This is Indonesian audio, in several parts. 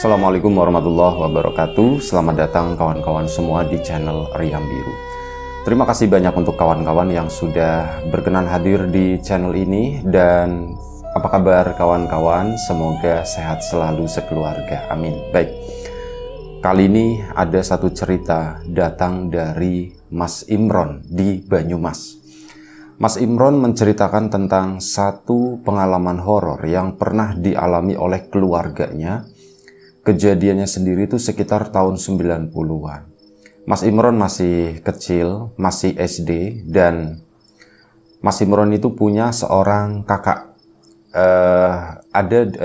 Assalamualaikum warahmatullahi wabarakatuh. Selamat datang kawan-kawan semua di channel Riam Biru. Terima kasih banyak untuk kawan-kawan yang sudah berkenan hadir di channel ini. Dan apa kabar kawan-kawan? Semoga sehat selalu sekeluarga. Amin. Baik, kali ini ada satu cerita datang dari Mas Imron di Banyumas. Mas Imron menceritakan tentang satu pengalaman horor yang pernah dialami oleh keluarganya. Kejadiannya sendiri itu sekitar tahun 90-an. Mas Imron masih kecil, masih SD, dan Mas Imron itu punya seorang kakak.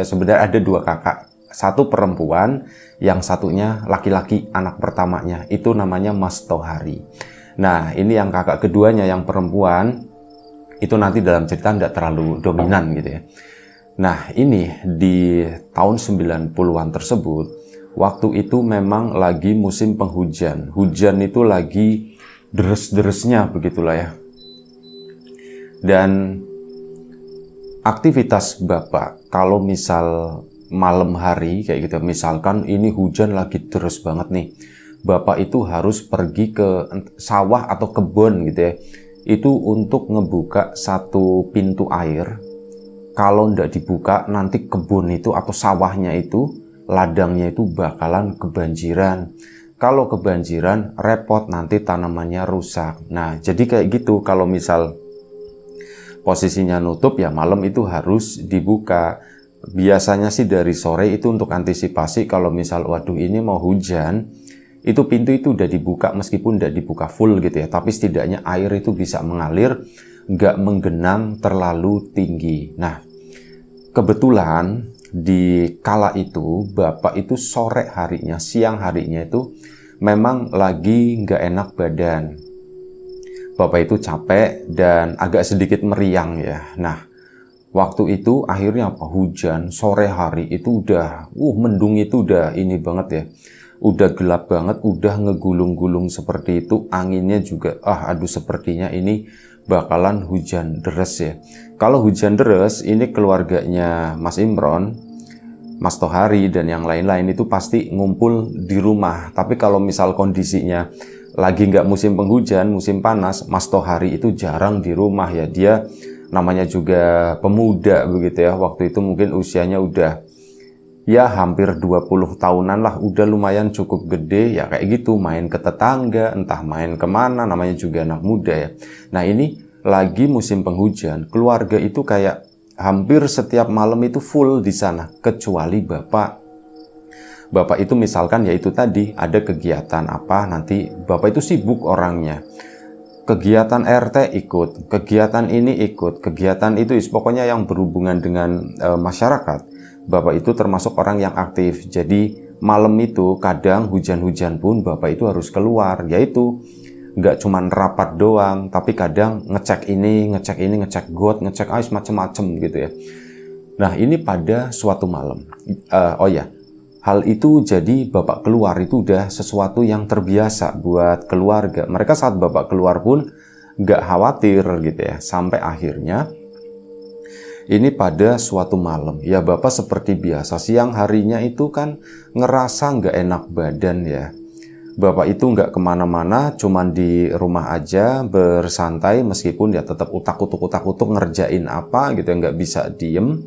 Sebenarnya ada dua kakak. Satu perempuan, yang satunya laki-laki, anak pertamanya. Itu namanya Mas Tohari. Nah, ini yang kakak keduanya, yang perempuan, itu nanti dalam cerita tidak terlalu dominan gitu ya. Nah, ini di tahun 90-an tersebut, waktu itu memang lagi musim penghujan. Hujan itu lagi deres-deresnya begitulah ya. Dan aktivitas Bapak, kalau misal malam hari kayak gitu, misalkan ini hujan lagi deres banget nih, Bapak itu harus pergi ke sawah atau kebun gitu ya. Itu untuk ngebuka satu pintu air. Kalau tidak dibuka, nanti kebun itu atau sawahnya itu, ladangnya itu bakalan kebanjiran. Kalau kebanjiran, repot, nanti tanamannya rusak. Nah, jadi kayak gitu, kalau misal posisinya nutup, ya malam itu harus dibuka. Biasanya sih dari sore itu untuk antisipasi kalau misal, waduh ini mau hujan, itu pintu itu udah dibuka meskipun tidak dibuka full gitu ya. Tapi setidaknya air itu bisa mengalir, nggak menggenang terlalu tinggi. Nah, kebetulan di kala itu Bapak itu sore harinya, siang harinya itu memang lagi nggak enak badan. Bapak itu capek dan agak sedikit meriang ya. Nah, waktu itu akhirnya apa? Hujan, sore hari itu udah, mendung itu udah ini banget ya. Udah gelap banget, udah ngegulung-gulung seperti itu. Anginnya juga, aduh sepertinya ini bakalan hujan deres ya. Kalau hujan deres, ini keluarganya Mas Imron, Mas Tohari, dan yang lain-lain itu pasti ngumpul di rumah. Tapi kalau misal kondisinya lagi nggak musim penghujan, musim panas, Mas Tohari itu jarang di rumah ya. Dia namanya juga pemuda begitu ya. Waktu itu mungkin usianya udah ya hampir 20 tahunan lah, udah lumayan cukup gede ya, kayak gitu, main ke tetangga, entah main kemana, namanya juga anak muda ya. Nah, ini lagi musim penghujan, keluarga itu kayak hampir setiap malam itu full di sana, kecuali Bapak. Bapak itu misalkan ya itu tadi, ada kegiatan apa, nanti Bapak itu sibuk orangnya. Kegiatan RT ikut, kegiatan ini ikut, kegiatan itu pokoknya yang berhubungan dengan masyarakat. Bapak itu termasuk orang yang aktif. Jadi malam itu kadang hujan-hujan pun Bapak itu harus keluar. Yaitu nggak cuman rapat doang, tapi kadang ngecek ini, ngecek got, ngecek macem-macem gitu ya. Nah, ini pada suatu malam. Hal itu jadi Bapak keluar itu udah sesuatu yang terbiasa buat keluarga. Mereka saat Bapak keluar pun nggak khawatir gitu ya. Sampai akhirnya ini pada suatu malam, ya Bapak seperti biasa, siang harinya itu kan ngerasa nggak enak badan ya. Bapak itu nggak kemana-mana, cuman di rumah aja bersantai, meskipun ya tetap utak-utuk ngerjain apa gitu ya, nggak bisa diem.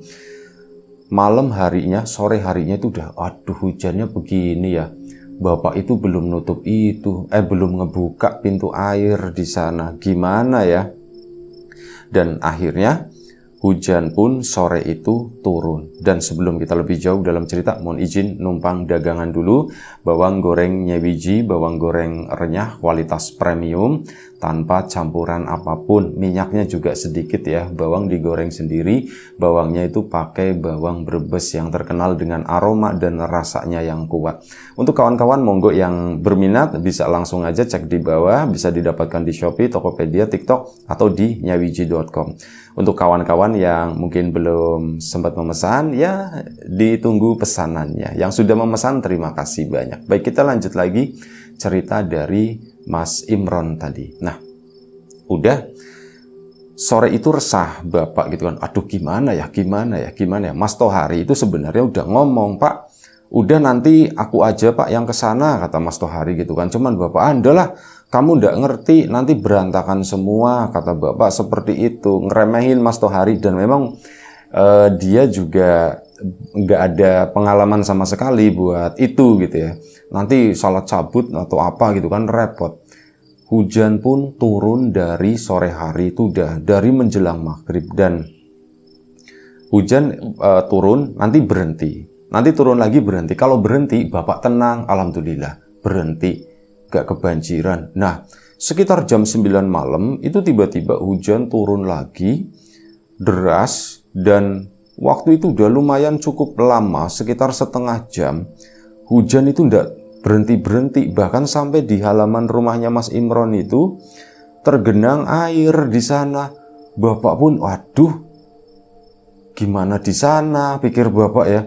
Malam harinya, sore harinya itu udah, aduh hujannya begini ya. Bapak itu belum nutup itu, belum ngebuka pintu air di sana, gimana ya? Dan akhirnya hujan pun sore itu turun. Dan sebelum kita lebih jauh dalam cerita, mohon izin numpang dagangan dulu. Bawang goreng Nyewiji, bawang goreng renyah kualitas premium, tanpa campuran apapun. Minyaknya juga sedikit ya, bawang digoreng sendiri. Bawangnya itu pakai bawang Brebes yang terkenal dengan aroma dan rasanya yang kuat. Untuk kawan-kawan monggo yang berminat bisa langsung aja cek di bawah, bisa didapatkan di Shopee, Tokopedia, TikTok, atau di nyewiji.com. Untuk kawan-kawan yang mungkin belum sempat memesan, ya ditunggu pesanannya. Yang sudah memesan, terima kasih banyak. Baik, kita lanjut lagi cerita dari Mas Imron tadi. Nah, udah sore itu resah Bapak gitu kan. Aduh gimana ya. Mas Tohari itu sebenarnya udah ngomong, Pak, Udah nanti aku aja Pak yang ke sana, kata Mas Tohari gitu kan. Cuman Bapak, andalah kamu ndak ngerti, nanti berantakan semua, kata Bapak seperti itu. Ngeremehin Mas Tohari, dan memang dia juga nggak ada pengalaman sama sekali buat itu gitu ya. Nanti salah cabut atau apa gitu kan repot. Hujan pun turun dari sore hari itu udah dari menjelang maghrib, dan hujan turun nanti berhenti. Nanti turun lagi berhenti. Kalau berhenti, Bapak tenang, alhamdulillah, berhenti, gak kebanjiran. Nah, sekitar jam 9 malam, itu tiba-tiba hujan turun lagi, deras, dan waktu itu udah lumayan cukup lama, sekitar setengah jam. Hujan itu nggak berhenti-berhenti, bahkan sampai di halaman rumahnya Mas Imron itu, tergenang air di sana. Bapak pun, waduh, gimana di sana, pikir Bapak ya.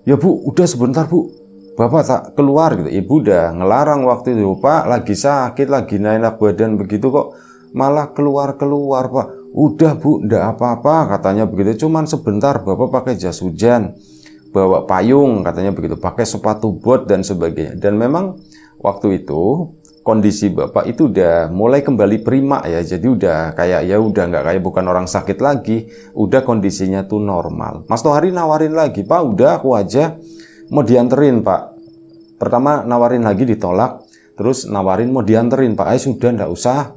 Ya Bu, udah sebentar Bu, Bapak tak keluar gitu. Ibu udah ngelarang waktu itu, Pak lagi sakit, lagi naik enak badan begitu kok malah keluar-keluar Pak. Udah Bu, ndak apa-apa katanya begitu, cuman sebentar, Bapak pakai jas hujan, bawa payung katanya begitu, pakai sepatu bot dan sebagainya. Dan memang waktu itu kondisi Bapak itu udah mulai kembali prima ya, jadi udah kayak ya udah nggak kayak bukan orang sakit lagi, udah kondisinya tuh normal. Mas Tohari nawarin lagi, Pak udah aku aja mau dianterin Pak. Pertama nawarin lagi ditolak, terus nawarin mau dianterin Pak, sudah nggak usah,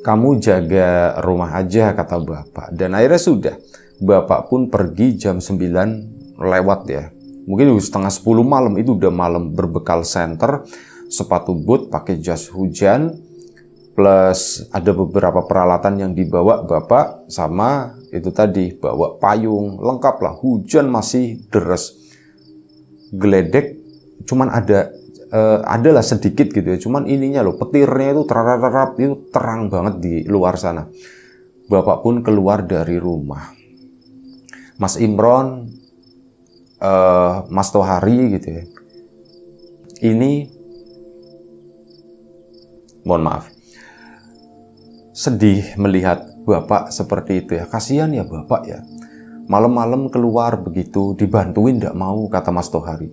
kamu jaga rumah aja kata Bapak. Dan akhirnya sudah, Bapak pun pergi jam 9 lewat ya, mungkin setengah 10 malam, itu udah malam, berbekal senter, sepatu boot, pakai jas hujan, plus ada beberapa peralatan yang dibawa Bapak, sama itu tadi bawa payung, lengkap lah. Hujan masih deras, geledek cuman adalah sedikit gitu ya, cuman ininya loh, petirnya itu terarap itu terang banget di luar sana. Bapak pun keluar dari rumah. Mas Imron, Mas Tohari gitu ya, ini mohon maaf, sedih melihat Bapak seperti itu ya. Kasihan ya Bapak ya, malam-malam keluar begitu, dibantuin nggak mau, kata Mas Tohari.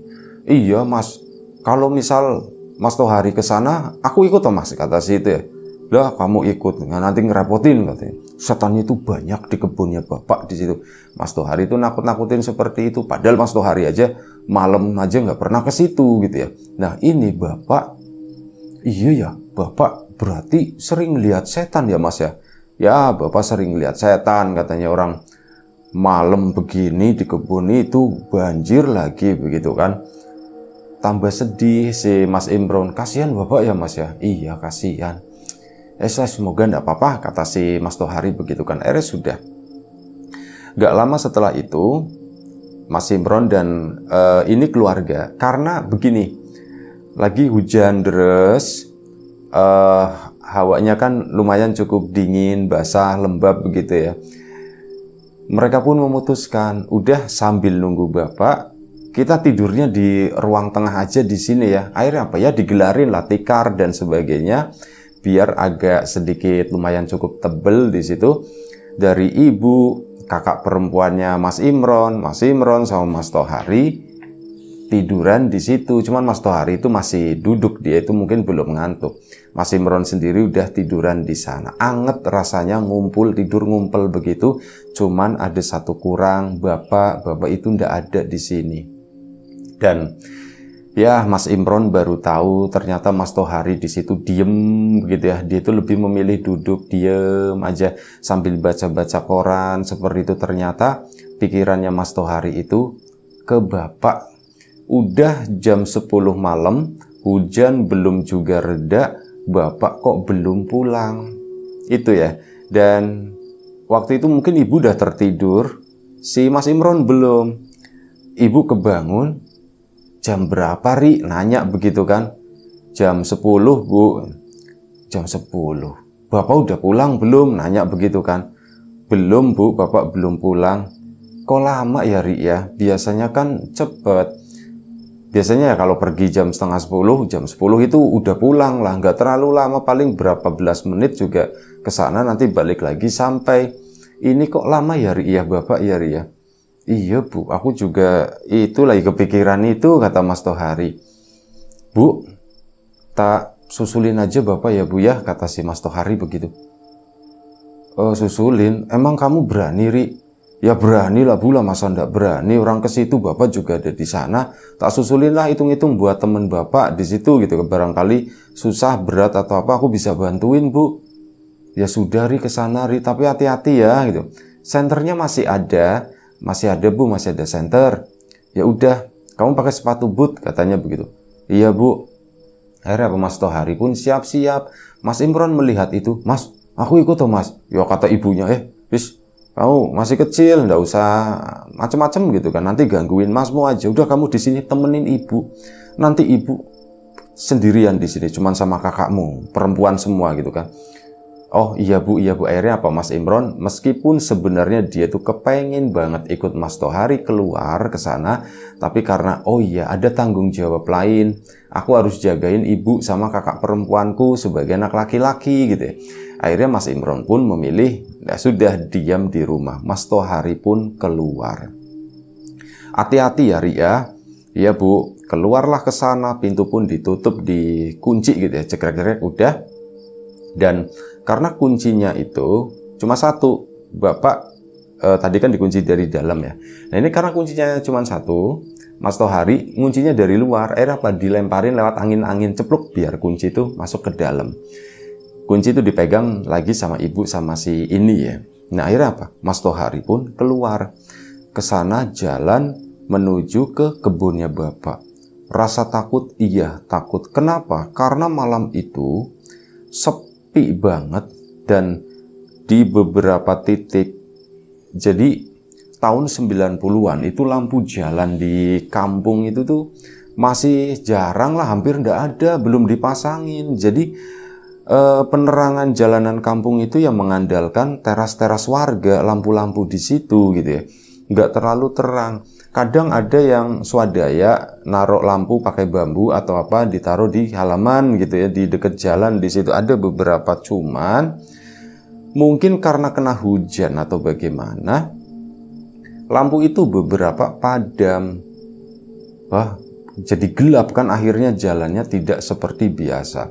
Iya Mas, kalau misal Mas Tohari ke sana, aku ikut toh Mas, kata si itu ya. Lah kamu ikut, nah, nanti ngerepotin katanya. Setannya itu banyak di kebunnya Bapak di situ. Mas Tohari itu nakut-nakutin seperti itu, padahal Mas Tohari aja malam aja nggak pernah ke situ gitu ya. Nah ini Bapak, iya ya Bapak berarti sering lihat setan ya Mas ya? Ya Bapak sering lihat setan katanya, orang malam begini di kebun itu banjir lagi begitu kan. Tambah sedih si Mas Imron, kasihan Bapak ya Mas ya? Iya kasihan. Semoga enggak apa-apa, kata si Mas Tohari begitu kan. Sudah. Gak lama setelah itu Mas Imron dan ini keluarga, karena begini, lagi hujan deras, hawanya kan lumayan cukup dingin, basah, lembab begitu ya. Mereka pun memutuskan, udah sambil nunggu Bapak, kita tidurnya di ruang tengah aja di sini ya. Akhirnya apa ya, digelarin lah tikar dan sebagainya, biar agak sedikit lumayan cukup tebel di situ. Dari ibu, kakak perempuannya Mas Imron sama Mas Tohari tiduran di situ. Cuman Mas Tohari itu masih duduk, dia itu mungkin belum ngantuk. Mas Imron sendiri udah tiduran di sana. Anget rasanya, ngumpul, tidur ngumpul begitu. Cuman ada satu kurang, Bapak itu ndak ada di sini. Dan ya Mas Imron baru tahu ternyata Mas Tohari di situ diem begitu ya. Dia itu lebih memilih duduk diem aja sambil baca-baca koran seperti itu. Ternyata pikirannya Mas Tohari itu ke Bapak. Udah jam 10 malam, hujan belum juga reda, Bapak kok belum pulang. Itu ya. Dan waktu itu mungkin ibu udah tertidur, si Mas Imron belum. Ibu kebangun, jam berapa Ri? Nanya begitu kan. Jam 10 Bu. Jam 10. Bapak udah pulang belum? Nanya begitu kan. Belum Bu, Bapak belum pulang. Kok lama ya Ri ya? Biasanya kan cepet. Biasanya ya kalau pergi jam setengah 10, jam 10 itu udah pulang lah. Nggak terlalu lama, paling berapa belas menit juga ke sana, nanti balik lagi sampai. Ini kok lama ya Ri ya Bapak ya Ri ya? Iya Bu, aku juga itu lagi kepikiran itu, kata Mas Tohari. Bu, tak susulin aja Bapak ya Bu ya, kata si Mas Tohari begitu. Susulin, emang kamu berani Ri? Ya berani lah Bu lah, masa ndak berani, orang ke situ Bapak juga ada di sana. Tak susulin lah, hitung-hitung buat temen Bapak di situ gitu, barangkali susah berat atau apa aku bisa bantuin Bu. Ya sudah Ri, ke sana Ri, tapi hati-hati ya gitu. Senternya masih ada Bu, masih ada senter. Ya udah, kamu pakai sepatu boot, katanya begitu. Iya Bu. Akhirnya Mas Tohari pun siap-siap. Mas Imron melihat itu, Mas, aku ikut toh Mas. Ya kata ibunya, bis, kamu masih kecil, ndak usah macem-macem gitu kan. Nanti gangguin Masmu aja. Udah kamu di sini temenin ibu. Nanti ibu sendirian di sini, cuman sama kakakmu, perempuan semua gitu kan. Oh iya Bu. Akhirnya apa Mas Imron, meskipun sebenarnya dia tuh kepengen banget ikut Mas Tohari keluar ke sana, tapi karena oh iya ada tanggung jawab lain, aku harus jagain ibu sama kakak perempuanku sebagai anak laki-laki gitu ya. Akhirnya Mas Imron pun memilih, ya sudah diam di rumah. Mas Tohari pun keluar. Hati-hati ya Ria. Iya Bu, keluarlah ke sana, pintu pun ditutup, dikunci gitu ya, cekrek-cekrek udah. Dan karena kuncinya itu cuma satu, Bapak tadi kan dikunci dari dalam ya. Nah ini karena kuncinya cuma satu, Mas Tohari kuncinya dari luar. Akhirnya apa? Dilemparin lewat angin-angin cepluk biar kunci itu masuk ke dalam. Kunci itu dipegang lagi sama ibu sama si ini ya. Nah akhirnya apa? Mas Tohari pun keluar ke sana, jalan menuju ke kebunnya Bapak. Rasa takut, iya takut. Kenapa? Karena malam itu sepi banget dan di beberapa titik, jadi tahun 90-an itu lampu jalan di kampung itu tuh masih jarang lah, hampir ndak ada, belum dipasangin. Jadi penerangan jalanan kampung itu yang mengandalkan teras-teras warga, lampu-lampu di situ gitu ya, nggak terlalu terang. Kadang ada yang swadaya naruh lampu pakai bambu atau apa, ditaruh di halaman gitu ya, di dekat jalan di situ ada beberapa, cuman mungkin karena kena hujan atau bagaimana, lampu itu beberapa padam. Wah, jadi gelap kan, akhirnya jalannya tidak seperti biasa.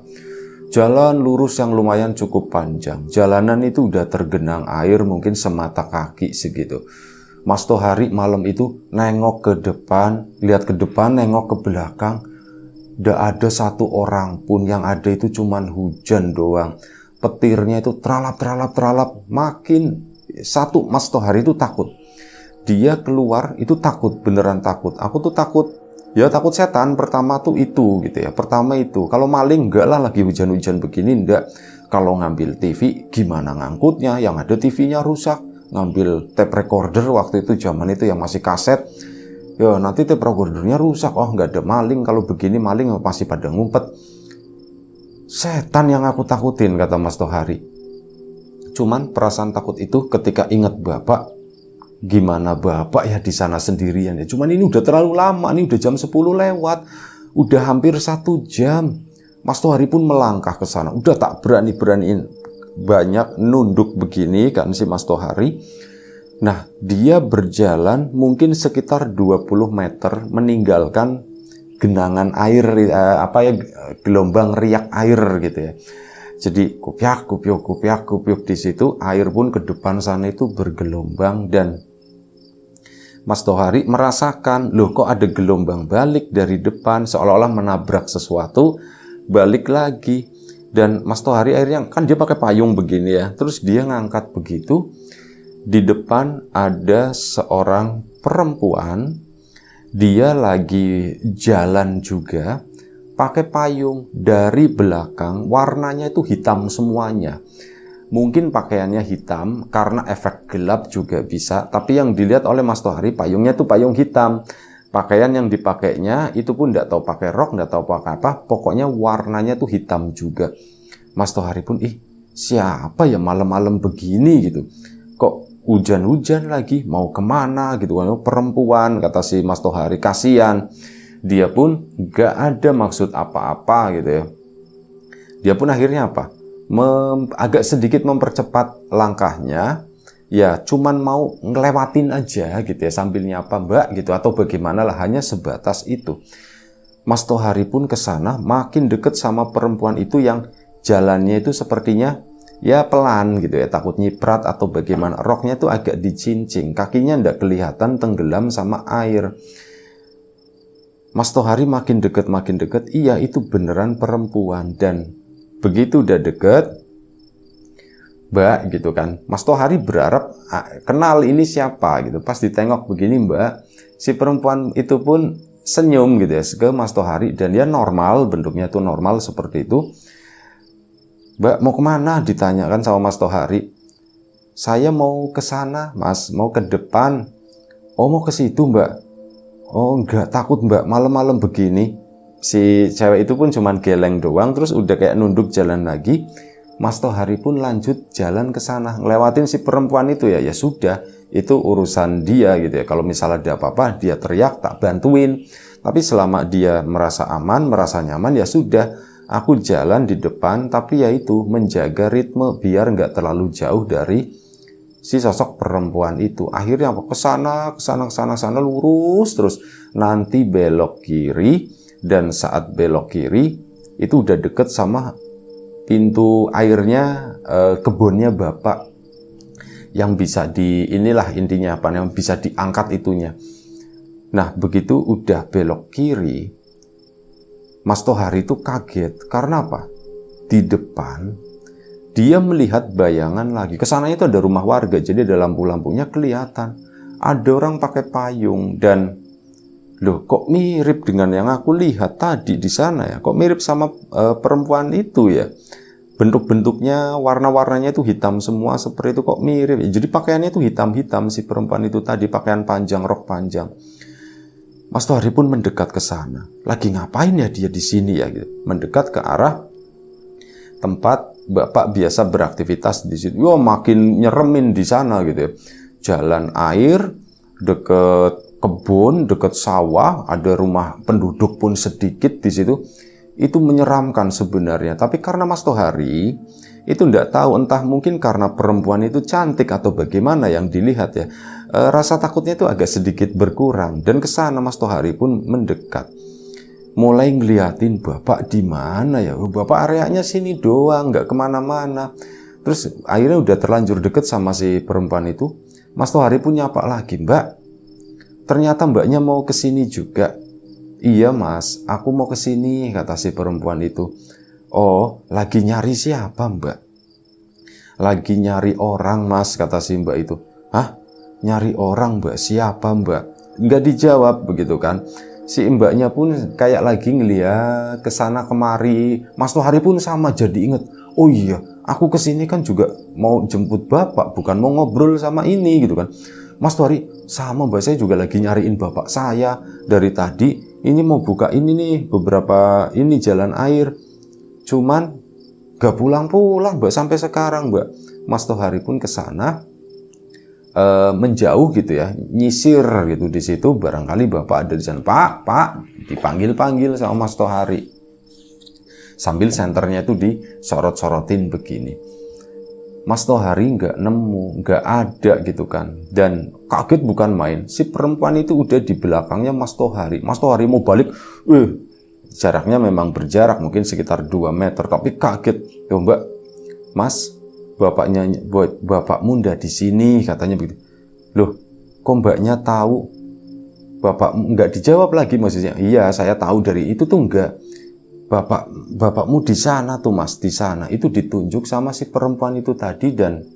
Jalan lurus yang lumayan cukup panjang. Jalanan itu udah tergenang air mungkin semata kaki segitu. Mas Tohari malam itu nengok ke depan, lihat ke depan, nengok ke belakang. Nggak ada satu orang pun, yang ada itu cuman hujan doang. Petirnya itu teralap. Makin satu, Mas Tohari itu takut. Dia keluar itu takut, beneran takut. Aku tuh takut, ya takut setan pertama tuh itu gitu ya. Pertama itu, kalau maling enggak lah, lagi hujan-hujan begini enggak. Kalau ngambil TV gimana ngangkutnya, yang ada TV-nya rusak. Ngambil tape recorder waktu itu, zaman itu yang masih kaset, ya nanti tape recordernya rusak. Oh nggak ada maling, kalau begini maling pasti pada ngumpet. Setan yang aku takutin, kata Mas Tohari. Cuman perasaan takut itu ketika ingat Bapak, gimana Bapak ya di sana sendirian ya. Cuman ini udah terlalu lama, ini udah jam 10 lewat, udah hampir 1 jam. Mas Tohari pun melangkah ke sana, udah tak berani-beraniin banyak nunduk begini kan si Mas Tohari. Nah dia berjalan mungkin sekitar 20 meter meninggalkan genangan air, gelombang riak air gitu ya. Jadi kupyak di situ, air pun ke depan sana itu bergelombang. Dan Mas Tohari merasakan, loh kok ada gelombang balik dari depan, seolah-olah menabrak sesuatu, balik lagi. Dan Mas Tohari akhirnya, kan dia pakai payung begini ya, terus dia ngangkat begitu. Di depan ada seorang perempuan, dia lagi jalan juga pakai payung. Dari belakang warnanya itu hitam semuanya. Mungkin pakaiannya hitam karena efek gelap juga bisa, tapi yang dilihat oleh Mas Tohari payungnya tuh payung hitam. Pakaian yang dipakainya itu pun tidak tahu pakai rok, tidak tahu pakai apa, pokoknya warnanya tuh hitam juga. Mas Tohari pun, siapa ya malam-malam begini gitu, kok hujan-hujan lagi, mau kemana gitu kan, perempuan, kata si Mas Tohari, kasihan. Dia pun gak ada maksud apa-apa gitu ya. Dia pun akhirnya apa, agak sedikit mempercepat langkahnya, ya cuman mau ngelewatin aja gitu ya sambil nyapa Mbak gitu atau bagaimana lah, hanya sebatas itu. Mas Tohari pun kesana, makin deket sama perempuan itu yang jalannya itu sepertinya ya pelan gitu ya, takut nyiprat atau bagaimana, roknya tuh agak dicincing, kakinya ndak kelihatan tenggelam sama air. Mas Tohari makin deket, iya itu beneran perempuan. Dan begitu udah deket, Mbak gitu kan, Mas Tohari berharap kenal ini siapa gitu. Pas ditengok begini Mbak, si perempuan itu pun senyum gitu ya ke Mas Tohari, dan dia normal, bentuknya tuh normal seperti itu. Mbak mau kemana, ditanyakan sama Mas Tohari. Saya mau ke sana Mas, mau ke depan. Oh mau ke situ Mbak. Oh enggak, takut Mbak, malam-malam begini. Si cewek itu pun cuman geleng doang, terus udah kayak nunduk jalan lagi. Mas Tohari pun lanjut jalan ke sana, ngelewatin si perempuan itu ya sudah, itu urusan dia gitu ya. Kalau misalnya ada apa-apa, dia teriak, tak bantuin. Tapi selama dia merasa aman, merasa nyaman, ya sudah, aku jalan di depan, tapi ya itu menjaga ritme biar nggak terlalu jauh dari si sosok perempuan itu. Akhirnya ke sana lurus terus, nanti belok kiri, dan saat belok kiri itu udah deket sama pintu airnya kebunnya bapak, yang bisa inilah intinya apa, yang bisa diangkat itunya. Nah begitu udah belok kiri, Mas Tohari itu kaget karena apa? Di depan dia melihat bayangan lagi. Kesananya itu ada rumah warga, jadi ada lampu-lampunya kelihatan. Ada orang pakai payung, dan loh kok mirip dengan yang aku lihat tadi di sana ya? Kok mirip sama perempuan itu ya? Bentuk-bentuknya, warna-warnanya itu hitam semua seperti itu, kok mirip. Jadi pakaiannya itu hitam-hitam si perempuan itu tadi, pakaian panjang, rok panjang. Mas Tohari pun mendekat ke sana. Lagi ngapain ya dia di sini ya? Gitu. Mendekat ke arah tempat bapak biasa beraktivitas di situ. Yo makin nyeremin di sana gitu ya. Jalan air, deket kebun, deket sawah, ada rumah penduduk pun sedikit di situ. Itu menyeramkan sebenarnya. Tapi karena Mas Tohari itu enggak tahu, entah mungkin karena perempuan itu cantik atau bagaimana yang dilihat ya. Rasa takutnya itu agak sedikit berkurang, dan ke sana Mas Tohari pun mendekat. Mulai ngeliatin bapak di mana ya, bapak areanya sini doang, nggak kemana-mana. Terus akhirnya udah terlanjur deket sama si perempuan itu, Mas Tohari pun nyapa lagi, Mbak, ternyata mbaknya mau kesini juga. Iya Mas, aku mau kesini, kata si perempuan itu. Oh, lagi nyari siapa Mbak? Lagi nyari orang Mas, kata si mbak itu. Hah? Nyari orang Mbak, siapa Mbak? Nggak dijawab begitu kan. Si mbaknya pun kayak lagi ngeliat kesana kemari. Mas Tohari pun sama, jadi inget. Oh iya, aku kesini kan juga mau jemput bapak, bukan mau ngobrol sama ini gitu kan. Mas Tohari, sama Mbak, saya juga lagi nyariin bapak saya dari tadi. Ini mau buka ini nih, beberapa ini jalan air. Cuman gak pulang-pulang Mbak sampai sekarang Mbak. Mas Tohari pun kesana. Menjauh gitu ya, nyisir gitu di situ, barangkali bapak ada di sana. Pak, dipanggil-panggil sama Mas Tohari. Sambil senternya itu disorot-sorotin begini. Mas Tohari nggak nemu, nggak ada gitu kan. Dan kaget bukan main, si perempuan itu udah di belakangnya Mas Tohari. Mas Tohari mau balik, jaraknya memang berjarak, mungkin sekitar 2 meter. Tapi kaget, ya Mbak, Mas, bapakmu ndak di sini, katanya begitu. Loh, kok mbaknya tahu? Nggak dijawab lagi maksudnya. Iya, saya tahu dari itu tuh enggak. Bapakmu di sana tuh Mas, di sana. Itu ditunjuk sama si perempuan itu tadi, dan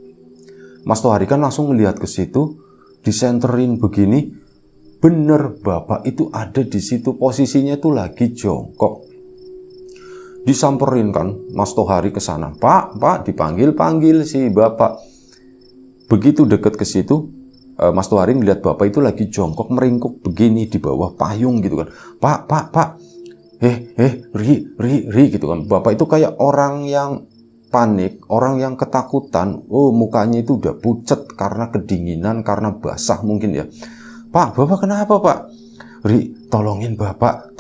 Mas Tohari kan langsung melihat ke situ, disenterin begini. Bener, bapak itu ada di situ, posisinya tuh lagi jongkok. Disamperin kan Mas Tohari ke sana. Pak, dipanggil-panggil si bapak. Begitu deket ke situ, Mas Tohari ngeliat bapak itu lagi jongkok meringkuk begini di bawah payung gitu kan. Pak. Ri gitu kan. Bapak itu kayak orang yang panik, orang yang ketakutan. Oh, mukanya itu udah pucet karena kedinginan, karena basah mungkin ya. Pak, bapak kenapa Pak? Ri, tolongin bapak.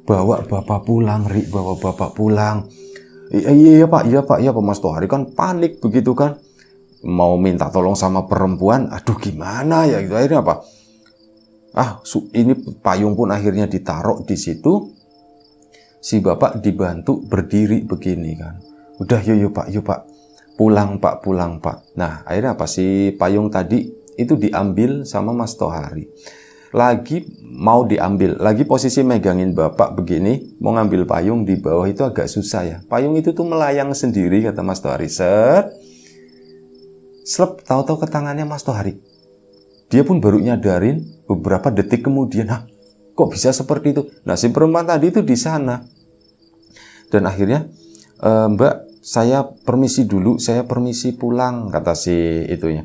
Bawa bapak pulang, Ri, bawa bapak pulang. Iya Pak, Mas Tohari kan panik begitu kan. mau minta tolong sama perempuan, aduh gimana ya gitu. Akhirnya apa? Ini payung pun akhirnya ditaruh di situ. Si bapak dibantu berdiri begini kan. Udah yuk pak, pulang pak. Nah akhirnya apa, si payung tadi itu diambil sama Mas Tohari. Lagi mau diambil, lagi posisi megangin bapak begini, mau ngambil payung di bawah itu agak susah ya. Payung itu tuh melayang sendiri kata Mas Tohari. Slep, tahu-tahu ke tangannya Mas Tohari. Dia pun baru nyadarin beberapa detik kemudian, kok bisa seperti itu? Nah si perempuan tadi itu di sana. Dan akhirnya, Mbak, saya permisi dulu, saya permisi pulang, kata si itunya.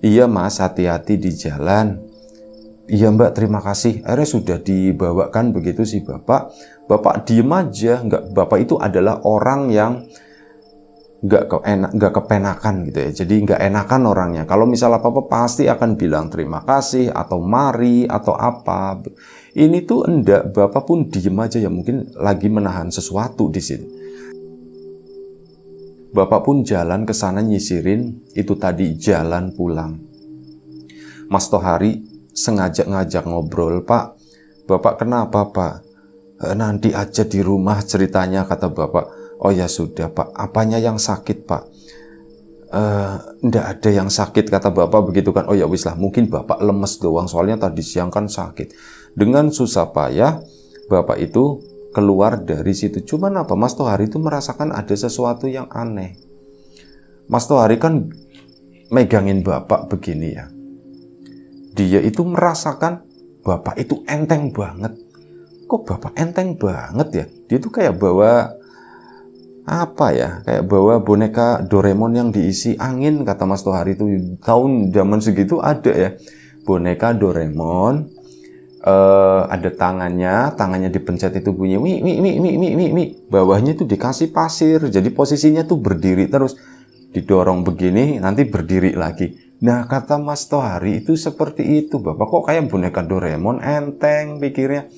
Iya mas, hati-hati di jalan. Iya mbak, terima kasih. Akhirnya sudah dibawakan begitu si bapak. Bapak diem aja, bapak itu adalah orang yang nggak kepenakan gitu ya. Jadi nggak enakan orangnya. Kalau misal apa-apa pasti akan bilang terima kasih atau mari atau apa. Ini tuh enggak, bapak pun diem aja ya, mungkin lagi menahan sesuatu di situ. Bapak pun jalan ke sana nyisirin itu tadi jalan pulang. Mas Tohari sengaja ngajak ngobrol, Pak. Bapak kenapa Pak? Nanti aja di rumah ceritanya kata bapak. Oh ya sudah Pak, apanya yang sakit Pak? Nggak ada yang sakit kata bapak begitu kan. Oh ya wis lah, mungkin bapak lemes doang soalnya tadi siang kan sakit. Dengan susah payah bapak itu keluar dari situ. Cuman apa, Mas Tohari itu merasakan ada sesuatu yang aneh. Mas Tohari kan megangin bapak begini ya. Dia itu merasakan bapak itu enteng banget. Kok bapak enteng banget ya? Dia tuh kayak bawa apa ya, kayak bawa boneka Doraemon yang diisi angin kata Mas Tohari itu. Tahun zaman segitu ada ya boneka Doraemon, ada tangannya dipencet itu bunyi mi, bawahnya itu dikasih pasir, jadi posisinya tuh berdiri terus, didorong begini nanti berdiri lagi. Nah kata Mas Tohari itu seperti itu bapak, kok kayak boneka Doraemon, enteng pikirnya.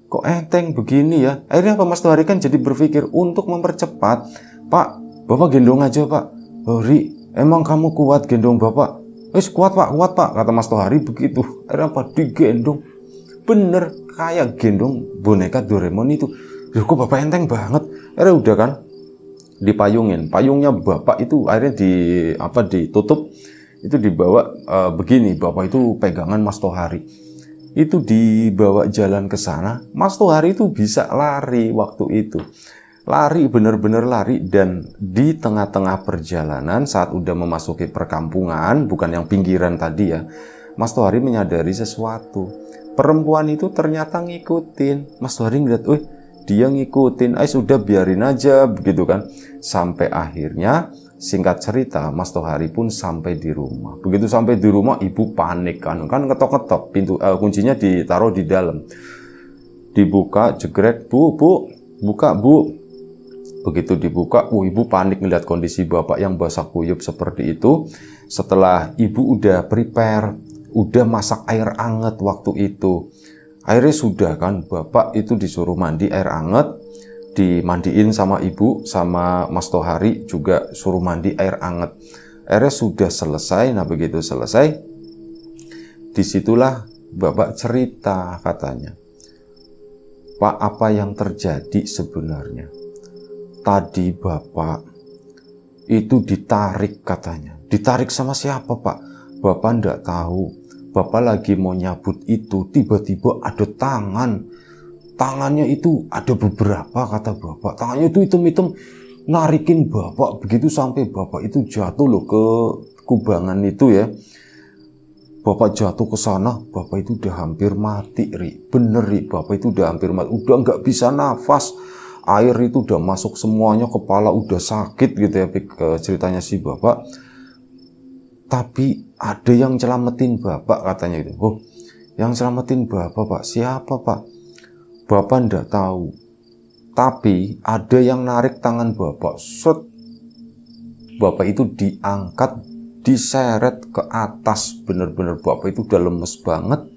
Kok enteng begini ya? Akhirnya apa, Mas Tohari kan jadi berpikir untuk mempercepat. Pak, bapak gendong aja Pak. Ri, emang kamu kuat gendong bapak? Kuat Pak, kata Mas Tohari begitu. Akhirnya apa, digendong. Bener kayak gendong boneka Doraemon itu. Kok bapak enteng banget? Akhirnya udah kan, dipayungin. Payungnya bapak itu akhirnya ditutup. Itu dibawa begini, bapak itu pegangan Mas Tohari. Itu dibawa jalan ke sana. Mas Tohari itu bisa lari waktu itu. Lari, bener-bener lari. Dan di tengah-tengah perjalanan saat udah memasuki perkampungan, bukan yang pinggiran tadi ya, Mas Tohari menyadari sesuatu. Perempuan itu ternyata ngikutin. Mas Tohari ngeliat, dia ngikutin. Sudah biarin aja begitu kan. Sampai akhirnya singkat cerita, Mas Tohari pun sampai di rumah. Begitu sampai di rumah, ibu panik kan ngetok-ngetok pintu, kuncinya ditaruh di dalam. Dibuka, jegrek, bu, buka bu. Begitu dibuka, ibu panik melihat kondisi bapak yang basah kuyup seperti itu. Setelah ibu udah prepare, udah masak air anget waktu itu. Airnya sudah kan, bapak itu disuruh mandi air anget. Dimandiin sama ibu, sama Mas Tohari juga suruh mandi air anget. Airnya sudah selesai. Nah begitu selesai, disitulah bapak cerita katanya, Pak, apa yang terjadi sebenarnya? Tadi bapak itu ditarik katanya. Ditarik sama siapa Pak? Bapak ndak tahu. Bapak lagi mau nyabut itu, tiba-tiba ada tangannya itu ada beberapa kata bapak. Tangannya itu hitam-hitam narikin bapak begitu sampai bapak itu jatuh loh ke kubangan itu ya. Bapak jatuh ke sana, bapak itu udah hampir mati, Ri. Bener Ri, bapak itu udah hampir mati, udah nggak bisa nafas. Air itu udah masuk semuanya, kepala udah sakit gitu ya ceritanya si bapak. Tapi ada yang nyelamatin bapak katanya itu. Yang nyelamatin bapak Pak, siapa Pak? Bapak ndak tahu, tapi ada yang narik tangan bapak. Bapak itu diangkat, diseret ke atas. Bener-bener bapak itu udah lemes banget.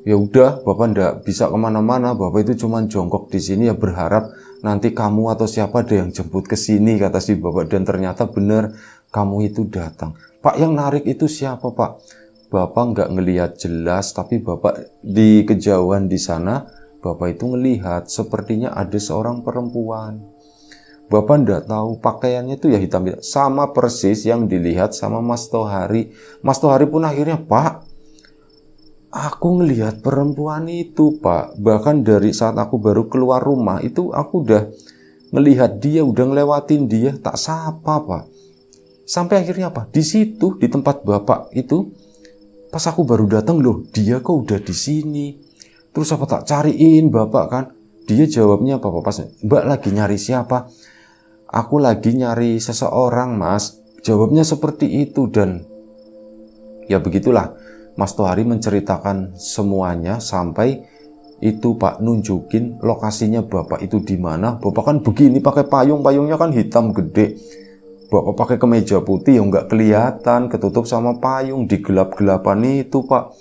Ya udah, bapak ndak bisa kemana-mana. Bapak itu cuma jongkok di sini ya berharap nanti kamu atau siapa ada yang jemput ke sini, kata si bapak. Dan ternyata benar, kamu itu datang. Pak, yang narik itu siapa, Pak? Bapak nggak ngelihat jelas, tapi bapak di kejauhan di sana, bapak itu ngelihat sepertinya ada seorang perempuan. Bapak nggak tahu pakaiannya itu ya hitam, sama persis yang dilihat sama Mas Tohari. Mas Tohari pun akhirnya, Pak, aku ngelihat perempuan itu, Pak. Bahkan dari saat aku baru keluar rumah itu aku udah ngelihat dia, udah ngelewatin dia, tak sapa, Pak. Sampai akhirnya apa? Di situ, di tempat bapak itu, pas aku baru datang, loh, dia kok udah di sini. Terus apa tak cariin bapak kan? Dia jawabnya apa, Pak? Pas, Mbak lagi nyari siapa? Aku lagi nyari seseorang, Mas. Jawabnya seperti itu. Dan ya begitulah, Mas Tohari menceritakan semuanya sampai itu, Pak, nunjukin lokasinya bapak itu di mana. Bapak kan begini pakai payung, payungnya kan hitam gede. Bapak pakai kemeja putih yang nggak kelihatan, ketutup sama payung, di gelap-gelapan itu, Pak.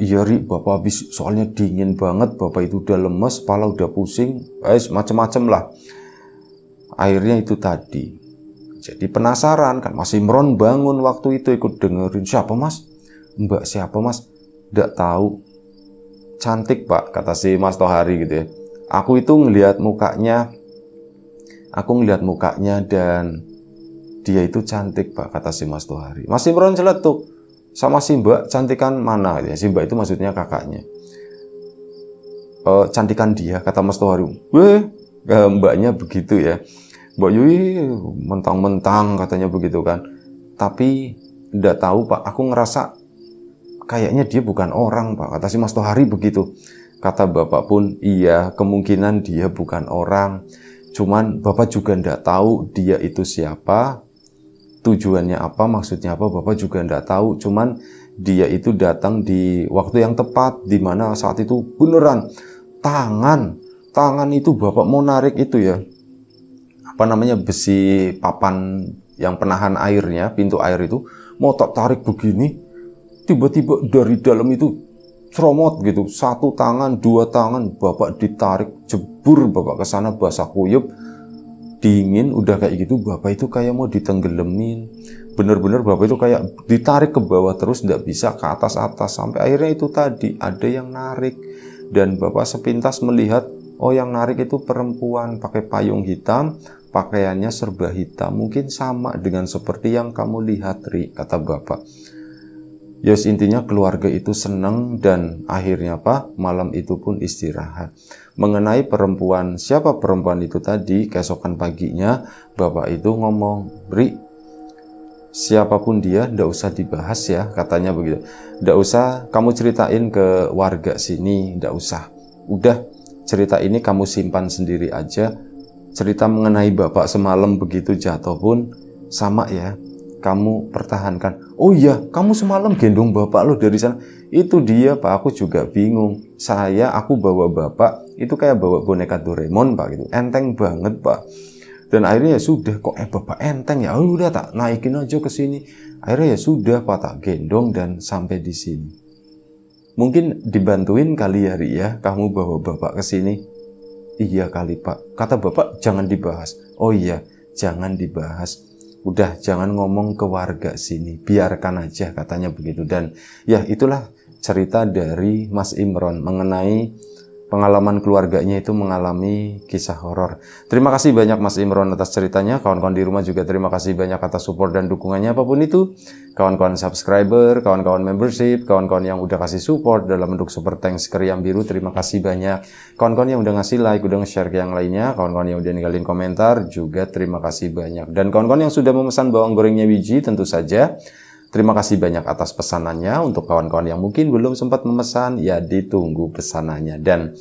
Iya, Ri, bapak habis soalnya dingin banget, bapak itu udah lemes, kepala udah pusing, macem-macem lah. Akhirnya itu tadi. Jadi penasaran kan, Mas Imron bangun waktu itu ikut dengerin. Siapa, Mas? Mbak siapa, Mas? Nggak tahu. Cantik, Pak, kata si Mas Tohari gitu ya. Aku itu ngelihat mukanya dan dia itu cantik, Pak, kata si Mas Tohari. Mas Imron celetuk, sama si Mbak cantikan mana? Ya, si Mbak itu maksudnya kakaknya. Cantikan dia, kata Mas Tohari. Weh, mbaknya begitu ya. Mbak Yui mentang-mentang katanya begitu kan. Tapi nggak tahu, Pak, aku ngerasa kayaknya dia bukan orang, Pak, kata si Mas Tohari begitu. Kata bapak pun, iya, kemungkinan dia bukan orang. Cuman bapak juga nggak tahu dia itu siapa, tujuannya apa, maksudnya apa, bapak juga nggak tahu. Cuman dia itu datang di waktu yang tepat, di mana saat itu beneran tangan itu bapak mau narik itu ya, apa namanya, besi papan yang penahan airnya, pintu air itu mau tak tarik begini, tiba-tiba dari dalam itu ceromot gitu, satu tangan, dua tangan, bapak ditarik, jebur bapak ke sana basah kuyup, dingin, udah kayak gitu, bapak itu kayak mau ditenggelamin. Bener-bener bapak itu kayak ditarik ke bawah terus, nggak bisa ke atas-atas, sampai akhirnya itu tadi ada yang narik. Dan bapak sepintas melihat, oh yang narik itu perempuan pakai payung hitam, pakaiannya serba hitam, mungkin sama dengan seperti yang kamu lihat, Ri, kata bapak. Yes, intinya keluarga itu senang dan akhirnya, Pak, malam itu pun istirahat. Mengenai perempuan, siapa perempuan itu tadi, keesokan paginya bapak itu ngomong, Ri, siapapun dia ndak usah dibahas ya, katanya begitu. Ndak usah kamu ceritain ke warga sini, ndak usah. Udah, cerita ini kamu simpan sendiri aja. Cerita mengenai bapak semalam begitu jatuh pun sama ya, kamu pertahankan. Oh iya, kamu semalam gendong bapak lo dari sana. Itu dia, Pak, aku juga bingung. Aku bawa bapak itu kayak bawa boneka Doraemon, Pak, gitu. Enteng banget, Pak. Dan akhirnya ya sudah, kok bapak enteng ya, udah tak naikin aja ke sini. Akhirnya ya sudah, Pak, tak gendong dan sampai di sini. Mungkin dibantuin kali ya, Ri, ya, kamu bawa bapak ke sini. Iya kali, Pak. Kata bapak jangan dibahas. Oh iya, jangan dibahas. Udah jangan ngomong ke warga sini, biarkan aja, katanya begitu. Dan ya itulah cerita dari Mas Imron mengenai pengalaman keluarganya itu mengalami kisah horor. Terima kasih banyak Mas Imron atas ceritanya. Kawan-kawan di rumah juga terima kasih banyak atas support dan dukungannya apapun itu. Kawan-kawan subscriber, kawan-kawan membership, kawan-kawan yang udah kasih support dalam bentuk super thanks ke Riam Biru, terima kasih banyak. Kawan-kawan yang udah ngasih like, udah nge-share ke yang lainnya, kawan-kawan yang udah ninggalin komentar juga terima kasih banyak. Dan kawan-kawan yang sudah memesan bawang gorengnya Wiji tentu saja terima kasih banyak atas pesanannya. Untuk kawan-kawan yang mungkin belum sempat memesan, ya ditunggu pesanannya. Dan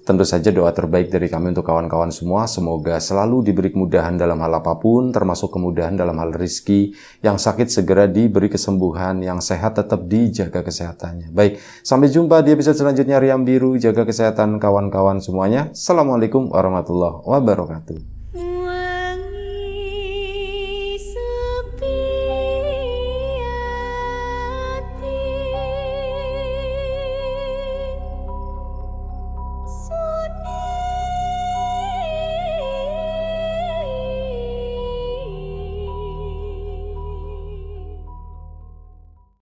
tentu saja doa terbaik dari kami untuk kawan-kawan semua, semoga selalu diberi kemudahan dalam hal apapun, termasuk kemudahan dalam hal rezeki, yang sakit segera diberi kesembuhan, yang sehat tetap dijaga kesehatannya. Baik, sampai jumpa di episode selanjutnya Riam Biru, jaga kesehatan kawan-kawan semuanya. Assalamualaikum warahmatullahi wabarakatuh.